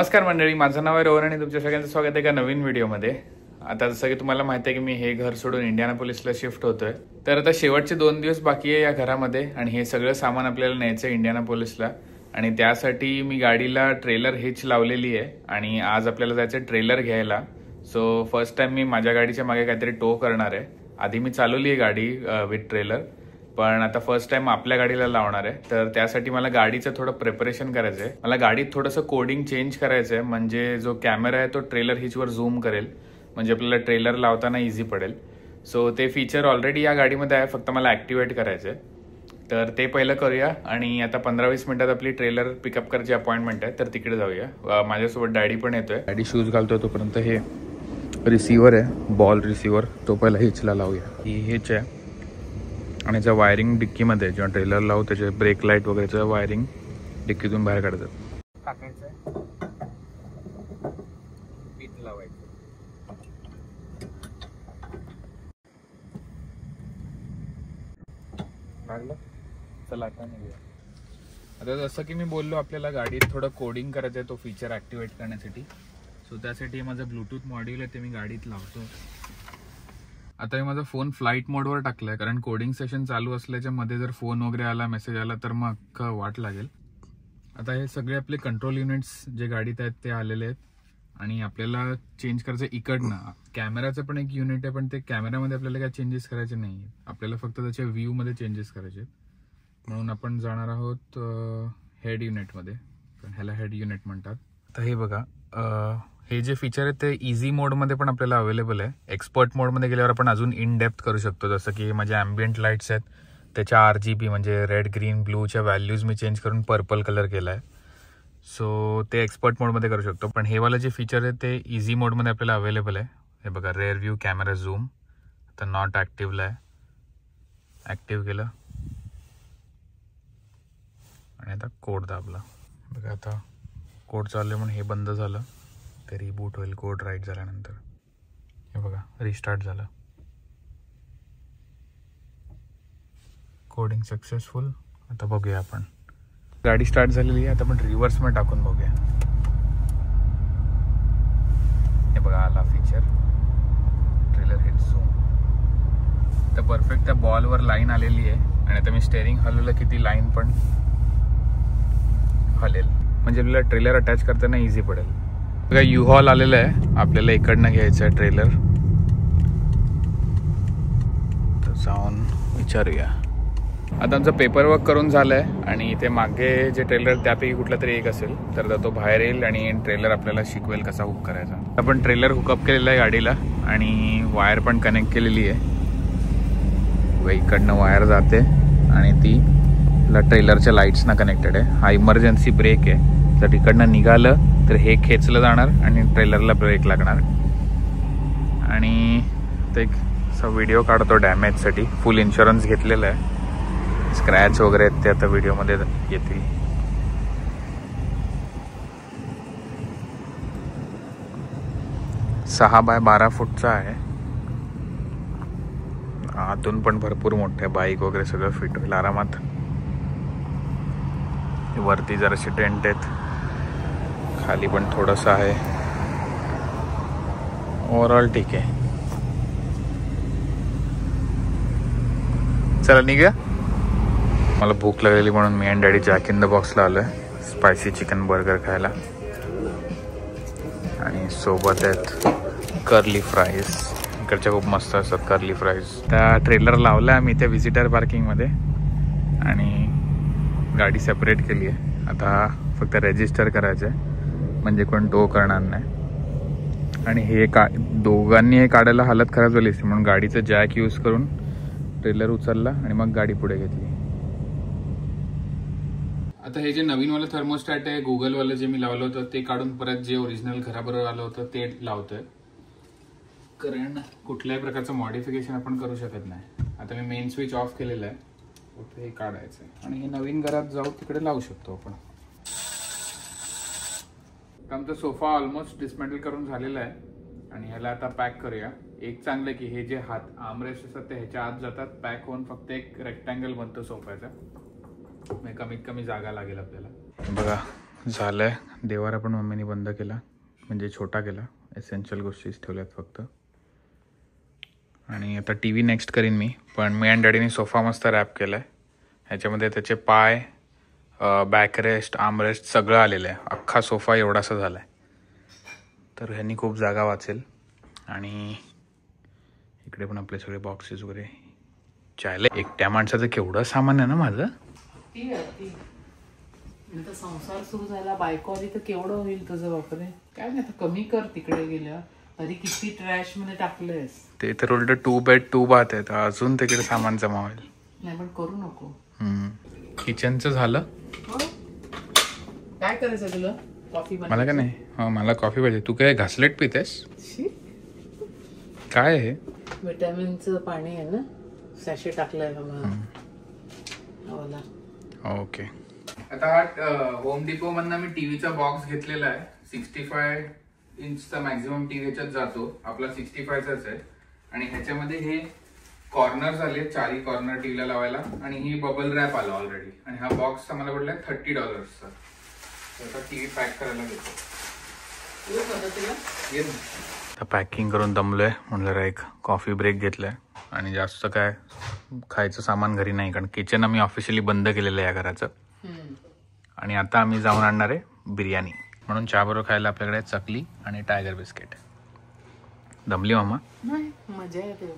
नमस्कार मंडळी, माझं नाव आहे रोहन आणि तुमच्या सगळ्यांचं स्वागत आहे एका नवीन व्हिडिओमध्ये। आता जसं की तुम्हाला माहिती आहे की मी हे घर सोडून इंडियानापोलिसला शिफ्ट होतोय। तर आता शेवटचे 2 दिवस बाकी आहे या घरामध्ये आणि हे सगळं सामान आपल्याला न्यायचं आहे इंडियानापोलिसला आणि त्यासाठी मी गाडीला ट्रेलर हिच लावलेली आहे आणि आज आपल्याला जायचं ट्रेलर घ्यायला। सो फर्स्ट टाइम मी माझ्या गाडीच्या मागे काहीतरी टो करणार आहे। आधी मी चालवली आहे गाडी विथ ट्रेलर, पण आता फर्स्ट टाइम आपल्या गाडीला लावणार आहे। तर त्यासाठी मला गाडीचं थोडं प्रिपरेशन करायचं आहे। मला गाडीत थोडंसं कोडिंग चेंज करायचं आहे, म्हणजे जो कॅमेरा आहे तो ट्रेलर हिचवर झूम करेल, म्हणजे आपल्याला ट्रेलर लावताना इझी पडेल। सो ते फीचर ऑलरेडी या गाडीमध्ये आहे, फक्त मला ॲक्टिवेट करायचं आहे। तर ते पहिलं करूया आणि आता 15-20 मिनिटात आपली ट्रेलर पिकअप करायची अपॉइंटमेंट आहे, तर तिकडे जाऊया। माझ्यासोबत डॅडी पण येतोय। डॅडी शूज घालतोय तोपर्यंत हे रिसिव्हर आहे, बॉल रिसिव्हर, तो पहिला हिचला लावूया। ही हिच आहे आणि ज्या वायरिंग डिक्कीमध्ये जेव्हा ट्रेलर लावू त्याचे ब्रेक लाईट वगैरेचं वायरिंग डिक्कीतून बाहेर काढतात। टाकायचं पीठ लावायचं। लागलं, चला आता निघूया। आता जसं की मी बोललो, आपल्याला गाडीत थोडं कोडिंग करायचं आहे तो फीचर ॲक्टिवेट करण्यासाठी। सो त्यासाठी माझं ब्लूटूथ मॉड्यूल आहे ते मी गाडीत लावतो। आता मी माझा फोन फ्लाईट मोडवर टाकलाय, कारण कोडिंग सेशन चालू असल्याच्या मध्ये जर फोन वगैरे आला, मेसेज आला तर मग अख्खं वाट लागेल। आता हे सगळे आपले कंट्रोल युनिट्स जे गाडीत आहेत ते आलेले आहेत आणि आपल्याला चेंज करायचं इकडनं। कॅमेराचं पण एक युनिट आहे, पण ते कॅमेरामध्ये आपल्याला काय चेंजेस करायचे नाही, आपल्याला फक्त त्याच्या व्ह्यू मध्ये चेंजेस करायचे। म्हणून आपण जाणार आहोत हेड युनिटमध्ये, ह्याला हेड युनिट म्हणतात। तर हे बघा, हे जे फीचर आहे ते इझी मोडमध्ये पण आपल्याला अवेलेबल आहे। एक्सपर्ट मोडमध्ये गेल्यावर आपण अजून इन डेप्थ करू शकतो, जसं की माझे ॲम्बियंट लाईट्स आहेत त्याच्या RGB म्हणजे रेड ग्रीन ब्लूच्या व्हॅल्यूज मी चेंज करून पर्पल कलर केला आहे। सो ते एक्सपर्ट मोडमध्ये करू शकतो, पण हे वाला जे फीचर आहे ते इझी मोडमध्ये आपल्याला अवेलेबल आहे। हे बघा, रेअर व्ह्यू कॅमेरा झूम, आता नॉट ॲक्टिव्हला आहे, ॲक्टिव्ह केलं आणि आता कोड दाबला। बघा आता कोड चालले म्हणून हे बंद झालं, ते रिबूट होईल कोड राईट झाल्यानंतर। हे बघा, रिस्टार्ट झालं, कोडिंग सक्सेसफुल। आता बघूया आपण, गाडी स्टार्ट झालेली आहे, आता आपण रिव्हर्स मध्ये टाकून बघूया। हे बघा, आला फीचर ट्रेलर हिट झूम। तर परफेक्ट त्या बॉलवर लाईन आलेली आहे आणि आता मी स्टेअरिंग हलवलं की ती लाईन पण हलेल, म्हणजे आपल्याला ट्रेलर अटॅच करताना इझी पडेल। बघा, U-Haul आलेलं आहे, आपल्याला इकडनं घ्यायचं आहे ट्रेलर। तर जाऊन विचारूया। आता आमचं पेपर वर्क करून झालंय आणि इथे मागे जे ट्रेलर त्यापैकी कुठला तरी एक असेल, तर तो बाहेर येईल आणि ट्रेलर आपल्याला शिकवेल कसा हुक करायचा। आपण ट्रेलर हुकअप केलेला आहे गाडीला आणि वायर पण कनेक्ट केलेली आहे। इकडनं वायर जाते आणि ती ट्रेलरच्या लाईट्सना कनेक्टेड आहे। हा इमर्जन्सी ब्रेक आहे, जर इकडनं निघालं तर हे खेचलं जाणार आणि ट्रेलरला ब्रेक लागणार। आणि ते एक व्हिडिओ काढतो डॅमेजसाठी, फुल इन्शुरन्स घेतलेला आहे, स्क्रॅच वगैरे ते आता व्हिडिओमध्ये येतील। सहा बाय 12 फूटचा आहे, आतून पण भरपूर मोठे, बाईक वगैरे सगळं फिट होईल आरामात। वरती जराशी टेंट आहेत, खाली पण थोडंसं आहे, ओव्हरऑल ठीक आहे। चला निघूया। मला भूक लागलेली म्हणून मी आणि डॅडी जॅक इन द बॉक्सला आलोय स्पायसी चिकन बर्गर खायला आणि सोबत आहेत कर्ली फ्राईज। इकडच्या खूप मस्त असतात कर्ली फ्राईज। त्या ट्रेलर लावला आम्ही त्या विजिटर पार्किंगमध्ये आणि गाडी सेपरेट केली आहे। आता फक्त रजिस्टर करायचं आहे, म्हणजे कोण टो करणार नाही। आणि हे दोघांनी हे काढायला हालत खराब झाली असते, म्हणून गाडीचं जॅक यूज करून ट्रेलर उचलला आणि मग गाडी पुढे घेतली। आता हे जे नवीनवालं थर्मोस्टॅट आहे गुगलवालं जे मी लावलं होतं ते काढून परत जे ओरिजिनल घराबरोबर आलं होतं ते लावतोय, कारण कुठल्याही प्रकारचं मॉडिफिकेशन आपण करू शकत नाही। आता मी मेन स्विच ऑफ केलेलं आहे, हे काढायचं आहे आणि हे नवीन घरात जाऊ तिकडे लावू शकतो आपण। आमचा सोफा ऑलमोस्ट डिसमेंटल करून झालेला आहे आणि ह्याला आता पॅक करूया। एक चांगलं की हे जे हात आर्मरेस्ट असतात ते ह्याच्या आत जातात, पॅक होऊन फक्त एक रेक्टँगल बनतो सोफ्याचा, म्हणजे कमीत कमी जागा लागेल आपल्याला। बघा, झालंय. देवारा पण मम्मीने बंद केला, म्हणजे छोटा केला. एसेन्शियल गोष्टीच ठेवल्यात फक्त. आणि आता टी व्ही नेक्स्ट करीन मी. पण मी आणि डॅडीने सोफा मस्त रॅप केला आहे. ह्याच्यामध्ये त्याचे पाय, बॅकरेस्ट, आर्मरेस्ट सगळं आलेलं आहे. अख्खा सोफा एवढासा झाला आहे. तर ह्यांनी खूप जागा वाचेल. आणि इकडे पण आपले सगळे बॉक्सेस वगैरे. चायला एकट्या माणसाचं केवढं सामान आहे ना माझं. संसार सुरू झाला, बायको आली तर केवढं होईल तुझं. बापरे, काय नाही आता कमी कर. तिकडे गेल्या तरी किती ट्रॅश मध्ये टाकलंयस. ते तर उलट 2 बेड 2 बाथ आहे, अजून तिकडे सामान जमा होईल. नाही पण करू नको. किचनचं झालं. काय करायचं तुला? कॉफी मला का नाही, मला कॉफी पाहिजे. तू काय घासलेट पितेस? काय आहे? विटॅमिनचं पाणी आहे ना, सॅशे टाकलंय ओके. आता होम डिपो मधनं मी टीव्हीचा बॉक्स घेतलेला आहे. 65 इंचचा मॅक्झिमम टीव्ही ह्याच्यात जातो. आपला 65चाच आहे. आणि ह्याच्यामध्ये हे कॉर्नर्स आले, 4 कॉर्नर टीव्हीला लावायला. आणि ही बबल रॅप आला ऑलरेडी. आणि हा बॉक्सचा मला पडलाय $30चा. आता टीव्ही पॅक करायला घेतो. पॅकिंग करून दमलोय, म्हणलं एक कॉफी ब्रेक घेतलाय. आणि जास्त काय खायचं सामान घरी नाही, कारण किचन आम्ही ऑफिशियली बंद केलेलं आहे या घराचं. आणि आता आम्ही जाऊन आणणार आहे बिर्याणी. म्हणून चहा बरोबर खायला आपल्याकडे चकली आणि टायगर बिस्किट. दमली मामा? मजा येते.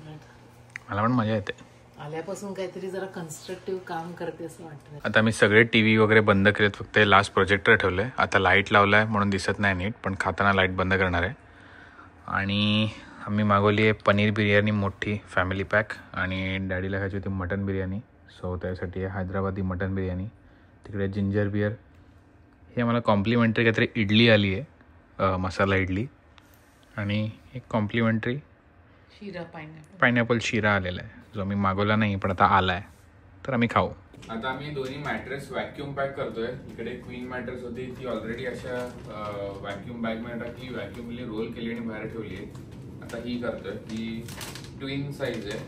मला पण मजा येते. आल्यापासून काहीतरी जरा कन्स्ट्रक्टिव्ह काम करते असं वाटतं. आता मी सगळे टीव्ही वगैरे बंद केलेत, फक्त लास्ट प्रोजेक्टर ठेवलंय. आता लाईट लावलाय म्हणून दिसत नाही नीट, पण खाताना लाईट बंद करणार आहे. आणि आम्ही मागवली आहे पनीर बिर्याणी मोठी फॅमिली पॅक. आणि डॅडीला खायची होती मटन बिर्याणी, सो त्यासाठी आहे हैदराबादी मटन बिर्याणी. तिकडे जिंजर बिअर. हे आम्हाला कॉम्प्लिमेंटरी काहीतरी इडली आली आहे, मसाला इडली. आणि एक कॉम्प्लिमेंटरी शिरा, पायनॅपल शिरा आलेला आहे, जो आम्ही मागवला नाही पण आता आला आहे. तर आम्ही खाऊ. आता आम्ही दोन्ही मॅट्रेस व्हॅक्यूम पॅक करतोय. इकडे क्वीन मॅट्रेस होती, ती ऑलरेडी अशा व्हॅक्यूम बॅग मध्ये टाकली, व्हॅक्यूमली रोल केली आणि बाहेर ठेवली आहे. आता ही करतोय. ही ट्विन साईज आहे,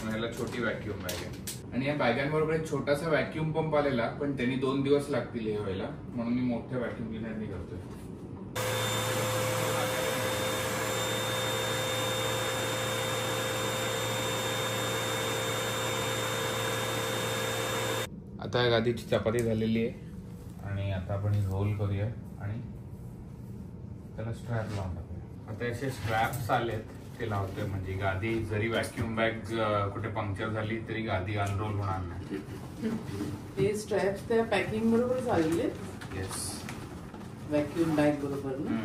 ह्याला छोटी व्हॅक्यूम बॅग आहे. आणि या बॅगांबरोबर एक छोटासा व्हॅक्यूम पंप आलेला, पण त्यांनी 2 दिवस लागतील हे व्हायला, म्हणून मी मोठ्या व्हॅक्यूम क्लिनरनी करतोय. आता गादीची चपाती झालेली आहे आणि आता आपण रोल करूया आणि त्याला स्ट्रॅप लावून टाकूया. आता असे स्ट्रॅप्स आलेत, ते लावतोय. म्हणजे गादी जरी व्हॅक्यूम बॅग कुठे पंक्चर झाली तरी गादी अनरोल होणार नाही. ते स्ट्रॅप्स त्या पॅकिंग बरोबर झालेले. येस, व्हॅक्यूम बॅग बरोबर ना.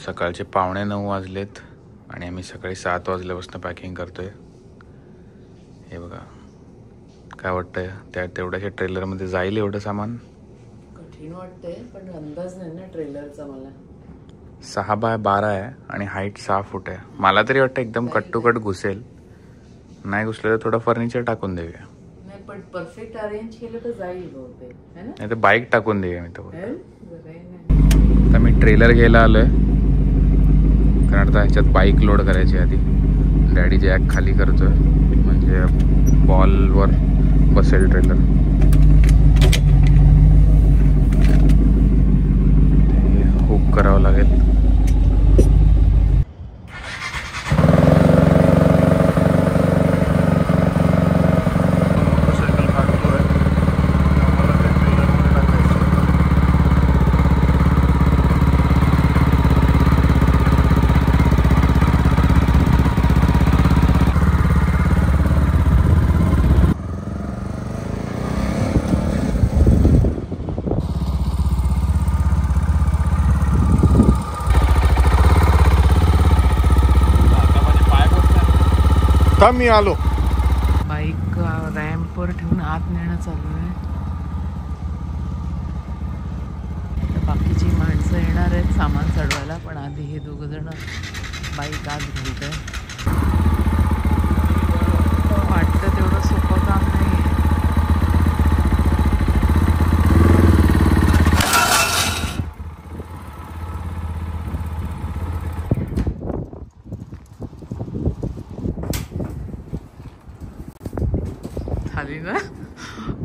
सकाळचे 8:45 वाजलेत आणि आम्ही सकाळी 7 वाजल्यापासून पॅकिंग करतोय. हे बघा, काय वाटतंय त्या तेवढ्याच्या ट्रेलरमध्ये जाईल एवढं सामान? कठीण वाटतंय, पण अंदाज नाही ना ट्रेलरचा. मला 6x12 आहे आणि हाईट 6 फूट आहे. मला तरी वाटतं एकदम कट टू कट घुसेल. नाही घुसलं तर थोडं फर्निचर टाकून देऊया. नाही पण परफेक्ट अरेंज केलं तर जाईल बहुतेक, है ना. नाही तर बाईक टाकून देऊया. मी तर आता मी ट्रेलर घ्यायला आलोय, कारण आता ह्याच्यात बाईक लोड करायची. आधी डॅडी जॅक खाली करतोय, म्हणजे बॉलवर बसेल ट्रेलर. हुक करावं लागेल. मी आलो. बाईक रॅम्पवर ठेवून आत नेणं चालू आहे. बाकीची माणसं येणार आहेत सामान चढवायला, पण आधी हे 2 जण बाईक आत घालत आहे. वाटतं तेवढं सोपं काम नाही.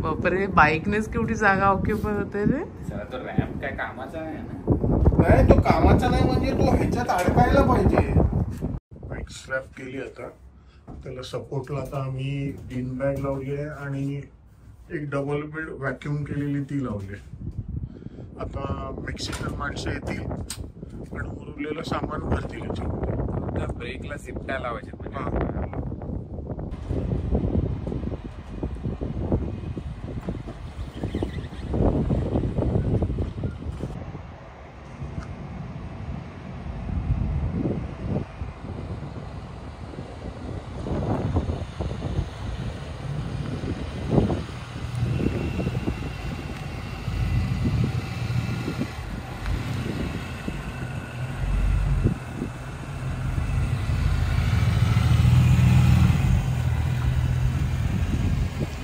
बापरे, बाईकनेच केवढी जागा ऑक्युपाय होते रे. चला तो रॅम्प काय कामाचा आहे ना. नाही तो कामाचा नाही, म्हणजे तो ह्याच्यात अडकायला पाहिजे. बाईक स्ट्रॅप केली आता, त्याला सपोर्टला आता आम्ही बीन बॅग लावली आहे आणि एक डबल बेड व्हॅक्युम केलेली ती लावली. आता मेक्सिकन माणसं येतील आणि उरलेलं सामान भरतील याच्यामध्ये. ब्रेकला सिफ्टा लावायचे म्हणजे.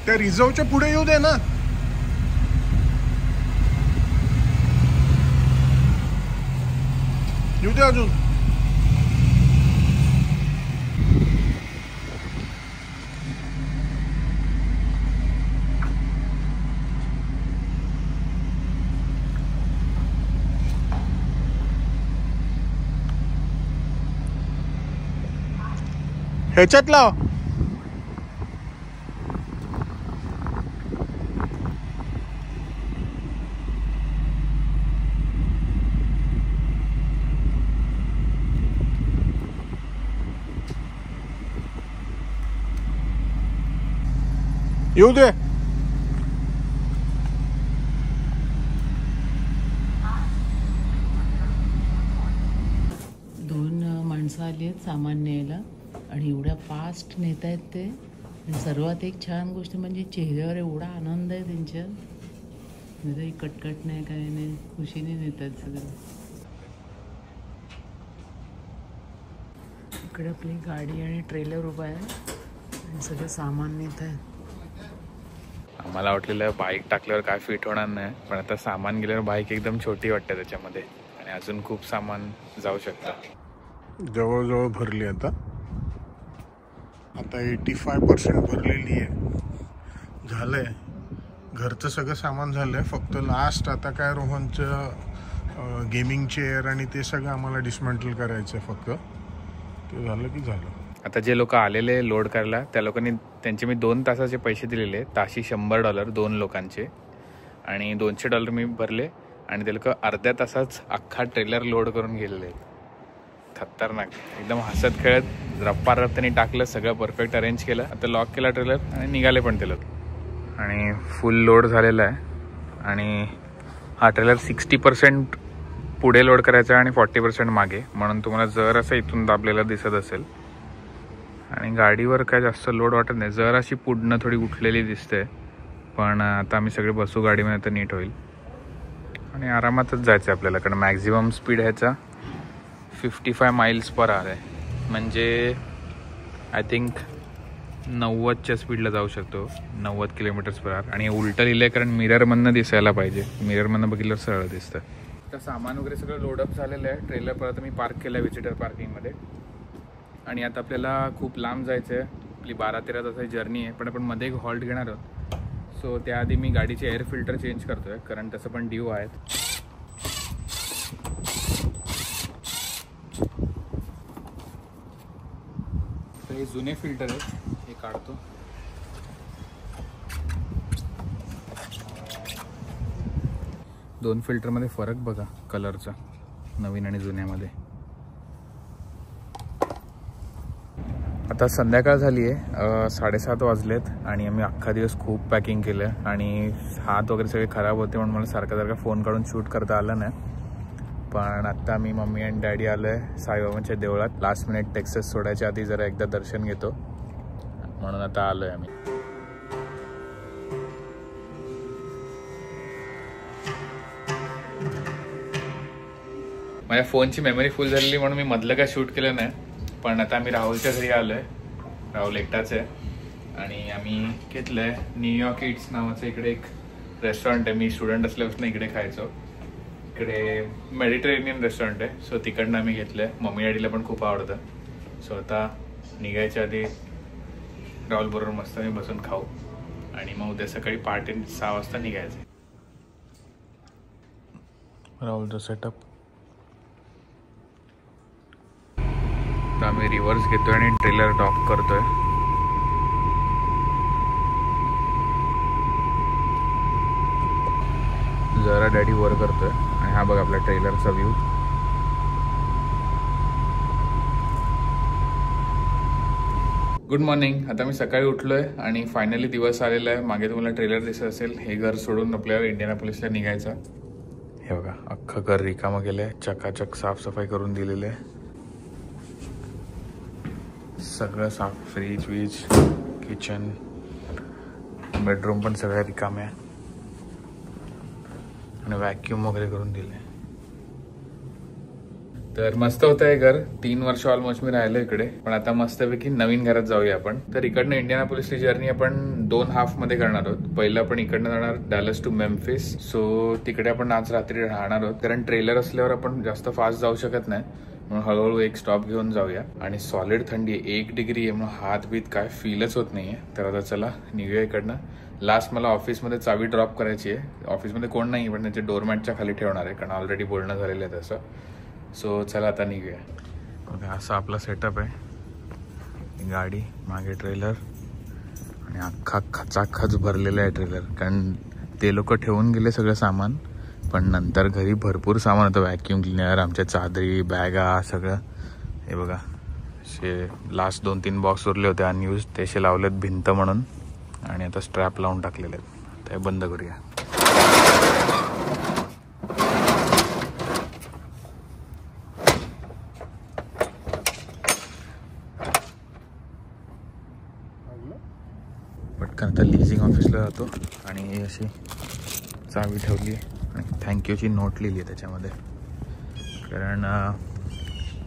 त्या रिझर्वच्या पुढे येऊ दे ना. येऊ दे अजून. ह्याच्यात लाव. येऊ दे. दोन माणसं आली आहेत सामान न्यायला आणि एवढ्या फास्ट नेत आहेत ते. आणि सर्वात एक छान गोष्ट म्हणजे चेहऱ्यावर एवढा आनंद आहे त्यांच्या. म्हणजे कटकट नाही, काही नाही, खुशीने नेत आहेत सगळं. इकडे आपली गाडी आणि ट्रेलर उभा आहे आणि सगळं सामान नेत आहेत. आम्हाला वाटलेलं बाईक टाकल्यावर काय फिट होणार नाही, पण आता सामान गेल्यावर बाईक एकदम छोटी वाटते त्याच्यामध्ये आणि अजून खूप सामान जाऊ शकतं. जवळजवळ भरली आता 85% भरलेली आहे. झालंय घरचं सगळं सामान झालंय. फक्त लास्ट आता काय रोहनचं गेमिंग चेअर आणि ते सगळं आम्हाला डिसमेंटल करायचं आहे. फक्त ते झालं की झालं. आता जे लोक आलेले लोड करायला त्या लोकांनी त्यांचे मी 2 तासाचे पैसे दिलेले, ताशी $100 2 लोकांचे, आणि $200 मी भरले आणि ते लोक अर्ध्या तासाच अख्खा ट्रेलर लोड करून गेलेले. खतरनाक. एकदम हसत खेळत रप्पा त्यांनी टाकलं, सगळं परफेक्ट अरेंज केलं. आता लॉक केला ट्रेलर आणि निघाले पण ते लोक. आणि फुल लोड झालेला आहे आणि हा ट्रेलर 60% पुढे लोड करायचा आहे आणि 40% मागे, म्हणून तुम्हाला जर असं इथून दाबलेला दिसत असेल. आणि गाडीवर काय जास्त लोड वाटत नाही, जर अशी पुढनं थोडी उठलेली दिसते, पण आता आम्ही सगळे बसू गाडीमध्ये तर नीट होईल. आणि आरामातच जायचं आहे आपल्याला, कारण मॅक्झिमम स्पीड ह्याचा 55 miles/h आहे. म्हणजे आय थिंक 90च्या स्पीडला जाऊ शकतो, 90 km/h. आणि उलटं लिहिलं आहे कारण मिररमधनं दिसायला पाहिजे, मिररमधनं बघितल्यावर सरळ दिसतं. तर सामान वगैरे सगळं लोडअप झालेलं आहे. ट्रेलर परत मी पार्क केलं आहे विजिटर पार्किंगमध्ये. आणि आता आपल्याला खूप लांब जायचं आहे. आपली 12-13 तासाची जर्नी आहे, पण आपण मध्ये एक हॉल्ट घेणार आहोत. सो त्याआधी मी गाडीचे एअर फिल्टर चेंज करतो आहे, कारण तसं पण ड्यू आहेत. तर हे जुने फिल्टर आहेत, हे काढतो. दोन फिल्टरमध्ये फरक बघा कलरचा, नवीन आणि जुन्यामध्ये. आता संध्याकाळ झाली आहे, 7:30 वाजलेत आणि आम्ही अख्खा दिवस खूप पॅकिंग केलं आणि हात वगैरे सगळे खराब होते, म्हणून मला सारखा फोन काढून शूट करता आलं नाही. पण आत्ता मी मम्मी आणि डॅडी आलो आहे साईबाबांच्या देवळात. लास्ट मिनिट टेक्सास सोडायच्या आधी जरा एकदा दर्शन घेतो, म्हणून आता आलो आहे आम्ही. माझ्या फोनची मेमरी फुल झालेली म्हणून मी मधलं काय शूट केलं नाही. पण आता आम्ही राहुलच्या घरी आलो आहे. राहुल एकटाच आहे आणि आम्ही घेतलं आहे न्यूयॉर्क इट्स नावाचं इकडे एक रेस्टॉरंट आहे. मी स्टुडंट असल्यापासून इकडे खायचो. इकडे मेडिटेरेनियन रेस्टॉरंट आहे, सो तिकडनं आम्ही घेतलं आहे. मम्मी डॅडीला पण खूप आवडतं. सो आता निघायच्या आधी राहुल बरोबर मस्त मी बसून खाऊ आणि मग उद्या सकाळी पहाटे 6 वाजता निघायचं. राहुलचा सेटअप. तर आम्ही रिव्हर्स घेतोय आणि ट्रेलर डॉक करतोय. जरा डॅडी वर करतोय आणि हा बघ आपला ट्रेलरचा व्ह्यू. Good morning. आता मी सकाळी उठलोय आणि फायनली दिवस आलेला आहे. मागे तुम्हाला ट्रेलर दिसत असेल. हे घर सोडून आपल्याला इंडियानापोलिसला निघायचं. हे बघा अख्खं घर रिकामं केलंय. चकाचक साफसफाई करून दिलेलं आहे. सगळं साफ. फ्रीज वीज, किचन, बेडरूम पण सगळं रिकामे आहे आणि व्हॅक्यूम वगैरे करून दिले. तर मस्त होतं हे घर. 3 वर्ष ऑलमोस्ट मी राहिलो इकडे. पण आता मस्तपैकी नवीन घरात जाऊया आपण. तर इकडनं इंडियानापोलिसची जर्नी आपण 2 हाफमध्ये करणार आहोत. पहिलं आपण इकडनं जाणार डॅलस टू मेम्फिस. सो तिकडे आपण आज रात्री राहणार आहोत. कारण ट्रेलर असल्यावर आपण जास्त फास्ट जाऊ शकत नाही, म्हणून हळूहळू एक स्टॉप घेऊन जाऊया. आणि सॉलिड थंडी आहे, 1 डिग्री आहे, म्हणून हात बीत काय फीलच होत नाहीये. तर आता चला निघूया इकडनं. लास्ट मला ऑफिसमध्ये चावी ड्रॉप करायची आहे. ऑफिसमध्ये कोण नाही, पण त्याच्या डोरमॅटच्या खाली ठेवणार आहे, कारण ऑलरेडी बोलणं झालेलं आहे तसं. सो चला आता निघूया. असा आपला सेटअप आहे. गाडी मागे ट्रेलर आणि अख्खा खचाखच भरलेला आहे ट्रेलर. कारण ते लोक ठेवून गेले सगळं सामान, पण नंतर घरी भरपूर सामान होतं. व्हॅक्यूम क्लिनर, आमच्या चादरी, बॅगा, सगळं. हे बघा असे लास्ट 2-3 बॉक्स उरले होते अनयूज, त्याचे लावलेत भिंत म्हणून. आणि आता स्ट्रॅप लावून टाकलेले आहेत. ते बंद करूया. पटकन आता लिझिंग ऑफिसला जातो आणि अशी चावी ठेवली आणि थँक्यूची नोट लिहिली आहे त्याच्यामध्ये. कारण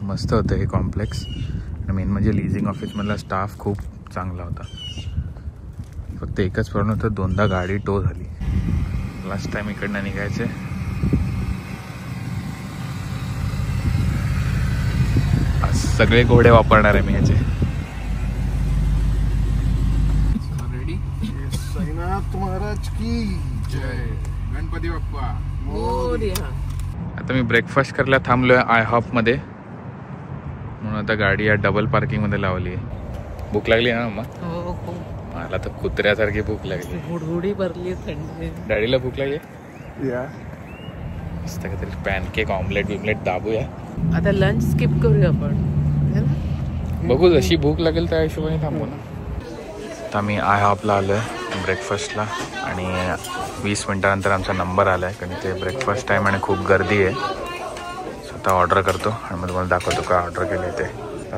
मस्त होतं हे कॉम्प्लेक्स. आणि मेन म्हणजे लिझिंग ऑफिसमधला स्टाफ खूप चांगला होता. फक्त एकच प्रॉब्लेम होता, 2दा गाडी टो झाली. लास्ट टाइम इकडनं निघायचे. आज सगळे घोडे वापरणार आहे मी याचे. महाराज की जय. गणपती बाप्पा. मोरया. आता मी ब्रेकफास्ट करायला थांबलोय IHOP मध्ये, म्हणून आता गाडी या डबल पार्किंग मध्ये लावली आहे. भूक लागली ना मम्मा? हो खूप. मला तर कुत्र्यासारखी भूक लागली. हुडहुडी भरली थंडी. डॅडीला भूक लागली? या मस्त काहीतरी पॅनकेक, ऑमलेट बिमलेट दाबूया. आता लंच स्किप करूया आपण. बघू जशी भूक लागेल त्या हिशोबाने थांबू ना. आता मी IHOPला आलोय ब्रेकफास्टला आणि 20 मिनिटानंतर आमचा नंबर आला आहे. कारण ते ब्रेकफास्ट टाईम आणि खूप गर्दी आहे. स्वतः ऑर्डर करतो आणि मग तुम्हाला दाखवतो काय ऑर्डर केले ते.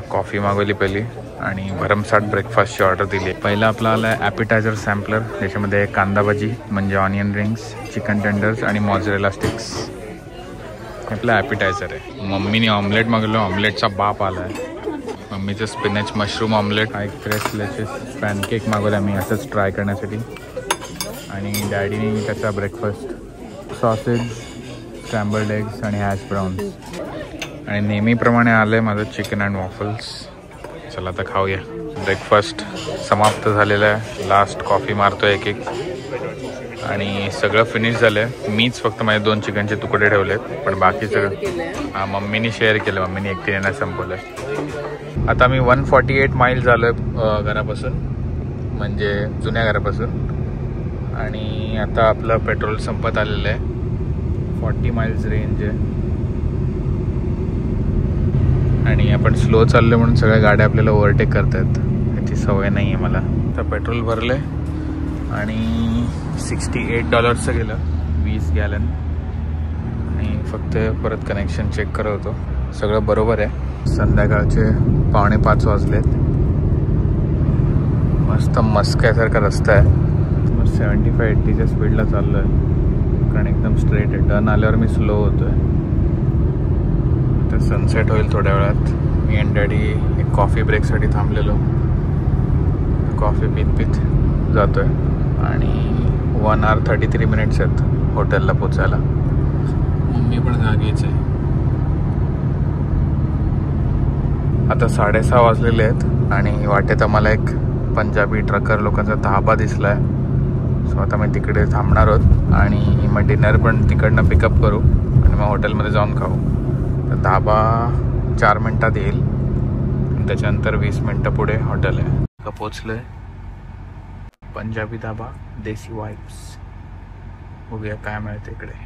कॉफी मागवली पहिली आणि भरमसाठ ब्रेकफास्टची ऑर्डर दिली. पहिला आपला आला आहे ॲपिटायझर सॅम्पलर, ज्याच्यामध्ये कांदा भाजी म्हणजे ऑनियन रिंग्स, चिकन टेंडर्स आणि मॉझरेला स्टिक्स. आपला ॲपिटायझर आहे. मम्मीने ऑमलेट मागवलं, ऑमलेटचा बाप आला आहे. मम्मीचं स्पिनच मशरूम ऑमलेट. एक फ्रेश लेचेस पॅनकेक मागवला मी असंच ट्राय करण्यासाठी. आणि डॅडीने त्याचा ब्रेकफास्ट सॉसेज, स्क्रॅम्बल्ड एग्स आणि हॅश ब्राउन्स. आणि नेहमीप्रमाणे आलं आहे माझं चिकन अँड वॉफल्स. चला आता खाऊया. ब्रेकफास्ट समाप्त झालेला आहे. लास्ट कॉफी मारतो एक आणि सगळं फिनिश झालं आहे. मीच फक्त माझे 2 चिकनचे तुकडे ठेवलेत, पण बाकी सगळं मम्मीने शेअर केलं. मम्मीने एकटीने नाही संपवलं. आता मी 148 माइल्स झालो आहे घरापासून, म्हणजे जुन्या घरापासून. आणि आता आपलं पेट्रोल संपत आलेलं आहे. 40 माइल्स रेंज आहे आणि आपण स्लो चाललो म्हणून सगळ्या गाड्या आपल्याला ओव्हरटेक करतात. याची सवय नाही आहे मला. तर पेट्रोल भरलं आहे आणि $68 गेलं 20 गॅलन. आणि फक्त परत कनेक्शन चेक करत होतो. सगळं बरोबर आहे. संध्याकाळचे 4:45 वाजलेत. मस्त मस्क्यासारखा रस्ता आहे. 75-80च्या स्पीडला चाललो आहे, कारण एकदम स्ट्रेट आहे. टर्न आल्यावर मी स्लो होतो आहे. तर सनसेट होईल थोड्या वेळात. मी अँड डॅडी एक कॉफी ब्रेकसाठी थांबलेलो. कॉफी पीत जातो आहे आणि 1 hour 33 minutes आहेत हॉटेलला पोचायला. मम्मी पण जागीच आहे. आता 6:30 वाजलेले आहेत आणि वाटेत आम्हाला एक पंजाबी ट्रकर लोकांचा धाबा दिसलाय. सो आता मी तिकडे थांबणार आहोत आणि मग डिनर पण तिकडनं पिकअप करू आणि मग हॉटेलमध्ये जाऊन खाऊ. तर धाबा 4 मिनटात येईल, त्याच्यानंतर 20 मिनटं पुढे हॉटेल आहे. आता पोचलोय पंजाबी धाबा, देसी वाईब्स. बघूया काय मिळते इकडे.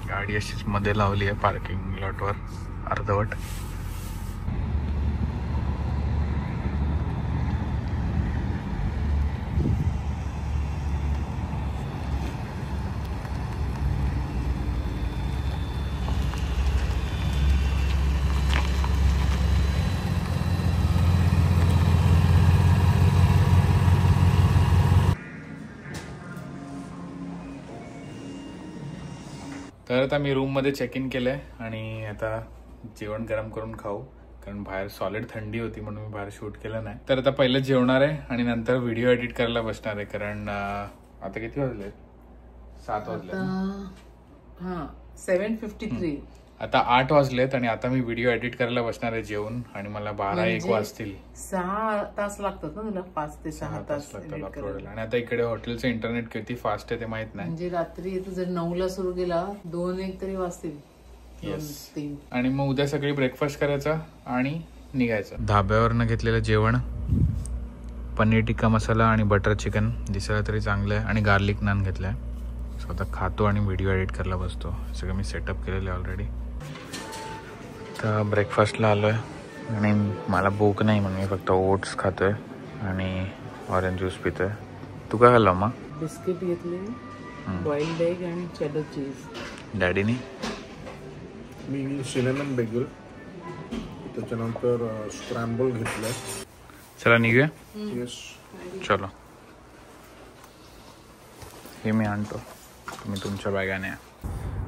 गाडी अशीच मध्ये लावली आहे पार्किंग लॉटवर अर्धवट. तर आता मी रूममध्ये चेक इन केलं आहे आणि आता जेवण गरम करून खाऊ, कारण बाहेर सॉलिड थंडी होती म्हणून मी बाहेर शूट केलं नाही. तर आता पहिलं जेवणार आहे आणि नंतर व्हिडिओ एडिट करायला बसणार आहे, कारण आता किती वाजले? 7 वाजले. हां 7:53. आता 8 वाजलेत आणि आता मी व्हिडिओ एडिट करायला बसणार आहे जेवण, आणि मला 12-1 वाजतील. 6 तास लागतात ना तुला? 5 ते 6 तास लागतात अपलोडला. आणि आता इकडे हॉटेलचं इंटरनेट किती फास्ट आहे ते माहित नाही. म्हणजे रात्री तू जर 9ला सुरू केला 2-1 तरी वाजतील. येस. आणि मग उद्या सगळी ब्रेकफास्ट करायचा आणि निघायचं. धाब्यावरनं घेतलेलं जेवण, पनीर टिक्का मसाला आणि बटर चिकन दिसायला तरी चांगलं आहे, आणि गार्लिक नान घेतलाय. सो आता खातो आणि व्हिडिओ एडिट करायला बसतो. सगळं मी सेटअप केलेलं आहे ऑलरेडी. तर ब्रेकफास्टला आलो आहे आणि मला भूक नाही म्हणून मी फक्त ओट्स खातोय आणि ऑरेंज ज्यूस पितोय. तू काय खाल्लं मग? बिस्किट घेतले, बॉइल्ड एग आणि चेडर चीज. डॅडीनी? मी सिनेमन बेगल, त्याच्यानंतर स्क्रॅम्बल घेतलं. चला निघूया. येस चलो, हे मी आणतो, तुम्ही तुमच्या बॅगाने या.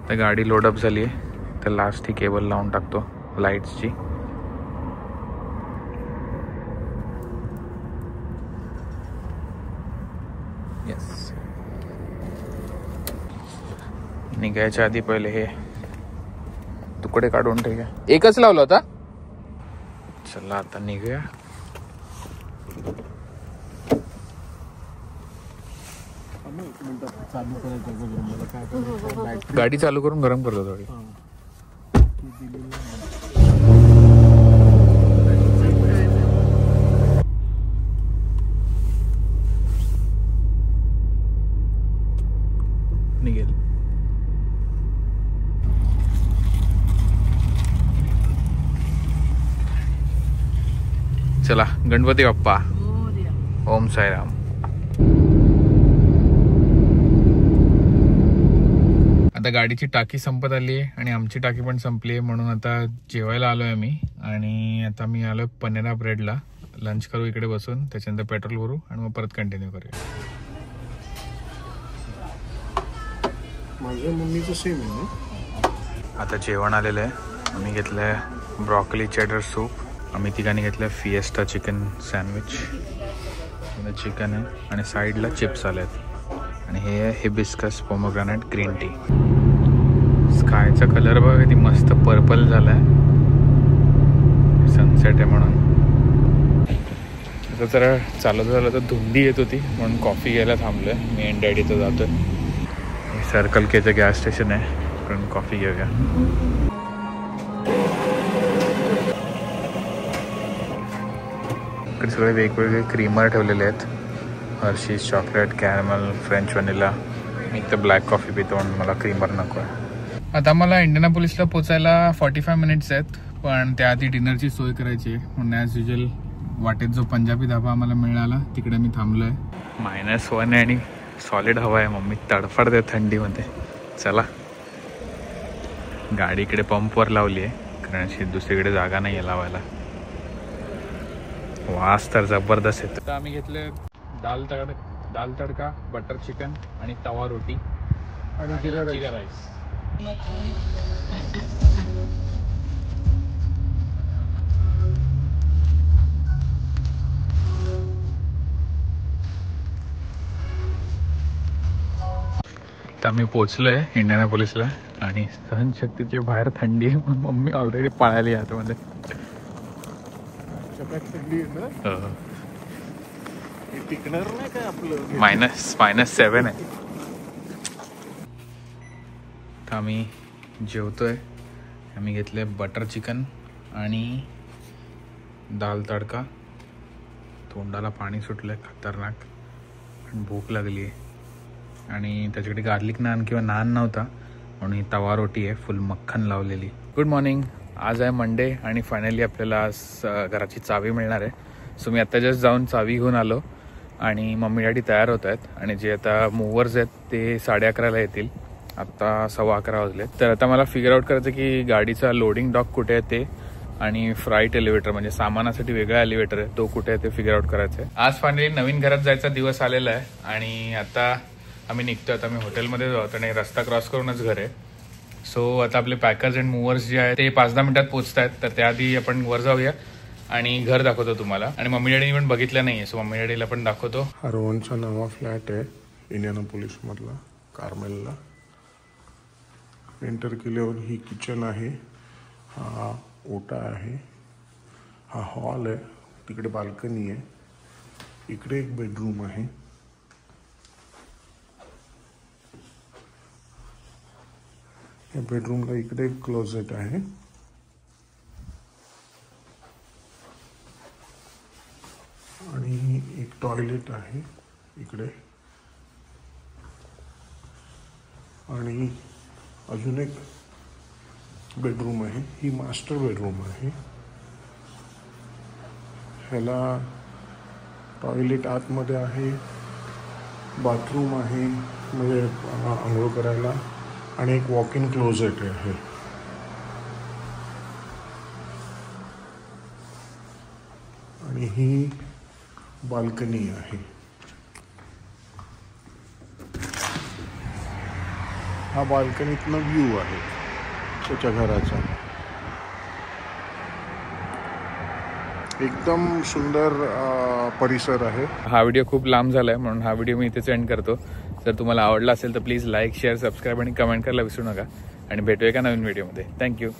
तर गाडी लोडअप झाली आहे, तर लास्ट ही केबल लावून टाकतो लाईट्सची. येस. निघायच्या आधी पहिले हे तुकडे काढून ठेवूया. एकच लावला होता. चला आता निघूया. गाडी चालू करून गरम करतो थोडी. निघेल. चला, गणपती बाप्पा. ओम साईराम. आता गाडीची टाकी संपत आली आहे आणि आमची टाकी पण संपली आहे, म्हणून आता जेवायला आलोय आम्ही. आणि आता मी आलोय पनेरा ब्रेडला. लंच करू इकडे बसून, त्याच्यानंतर पेट्रोल भरू आणि मग परत कंटिन्यू करूया. माझ्या मम्मीचं सेम आहे ना. आता जेवण आलेलं आहे. आम्ही घेतलंय ब्रॉकली चेडर सूप. आम्ही तिघांनी घेतलं फिएस्टा चिकन सँडविच. चिकन आहे आणि साईडला चिप्स आले आहेत. आणि हे आहे हिबिस्कस पोमोग्रानेट ग्रीन टी. स्कायचा कलर बघा किती मस्त पर्पल झालाय, सनसेट आहे म्हणून. आता जरा चालत झालं तर धुंदी येत होती म्हणून कॉफी घ्यायला थांबलोय. मी एन डॅडी तर जातोय. सर्कल केचं गॅस स्टेशन आहे, पण कॉफी घेऊया. इकडे सगळे वेगवेगळे क्रीमर ठेवलेले आहेत. Hershey's chocolate, caramel, French vanilla. मी तर ब्लॅक कॉफी पितो म्हणून मला क्रीमर नको आहे. आता मला इंडियानापोलिसला पोचायला 45 मिनिट्स आहेत, पण त्याआधी डिनरची सोय करायची आहे म्हणून ॲज युजल वाटेत जो पंजाबी धाबा आम्हाला मिळाला तिकडे मी थांबलो आहे. -1 आणि सॉलिड हवा आहे. मम्मी तडफडते थंडीमध्ये. चला, गाडी इकडे पंपवर लावली आहे कारण अशी दुसरीकडे जागा नाही आहे लावायला. वास तर जबरदस्त येतो. आता आम्ही घेतले दाल तडका, बटर चिकन आणि तवा रोटी आणि जिरा राईस. तर आम्ही पोचलोय इंडियानापोलिसला आणि सहनशक्तीच्या बाहेर थंडी आहे म्हणून मम्मी ऑलरेडी पळाली आतमध्ये. हे टिकणार नाही काय आपलं? -7 आहे. तर आम्ही जेवतोय. आम्ही घेतले बटर चिकन आणि दाल तडका. तोंडाला पाणी सुटलंय खतरनाक आणि भूक लागली आहे. आणि त्याच्याकडे गार्लिक नान किंवा नान नव्हता म्हणून ही तवा रोटी आहे फुल मक्खन लावलेली. Good morning. आज आहे मंडे आणि फायनली आपल्याला आज घराची चावी मिळणार आहे. सो मी आता जस्ट जाऊन चावी घेऊन आलो आणि मम्मी डॅडी तयार होत आहेत. आणि जे आता मूवर्स आहेत ते 11:30ला येतील. आत्ता 11:15 वाजले. तर आता मला फिगर आउट करायचं की गाडीचा लोडिंग डॉक कुठे आहे ते आणि फ्राईट एलिव्हेटर म्हणजे सामानासाठी वेगळा एलिव्हेटर आहे तो कुठे आहे ते फिगर आउट करायचं आहे. आज फायनली नवीन घरात जायचा दिवस आलेला आहे आणि आता आम्ही निघतोय. आता आम्ही हॉटेलमध्ये जातो आणि रस्ता क्रॉस करूनच घर आहे. सो आता आपले पॅकर्स अँड मूवर्स जे आहेत ते 5-10 मिनिटात पोहोचत आहेत. तर त्याआधी आपण वर जाऊया आणि घर दाखवतो तुम्हाला. आणि मम्मी डॅडीने पण बघितलं नाहीये सो मम्मी डॅडीला पण दाखवतो. हा रोहनचा नवा फ्लॅट आहे इंडियानापोलिस मधला कार्मेलला. एंटर केल्यावर ही किचन आहे, हा ओटा आहे, हा हॉल आहे, तिकडे बाल्कनी आहे, इकडे एक बेडरूम आहे. या बेडरूमला इकडे एक क्लोजेट आहे. आणि एक टॉयलेट आहे इकडे. आणि अजून एक बेडरूम आहे, ही मास्टर बेडरूम आहे. ह्याला टॉयलेट आतमध्ये आहे, बाथरूम आहे म्हणजे आंघोळ करायला आणि एक वॉक इन क्लोजेट आहे. आणि ही बाल्कनी आहे. हा बाल्कनीतनं व्ह्यू आहे त्याच्या घराचा. एकदम सुंदर परिसर आहे. हा व्हिडिओ खूप लांब झालाय म्हणून हा व्हिडिओ मी इथेच एंड करतो. जर तुम्हाला आवडला असेल तर प्लीज लाईक शेअर सबस्क्राईब आणि कमेंट करायला विसरू नका. आणि भेटूया एका नवीन व्हिडिओमध्ये. थँक्यू.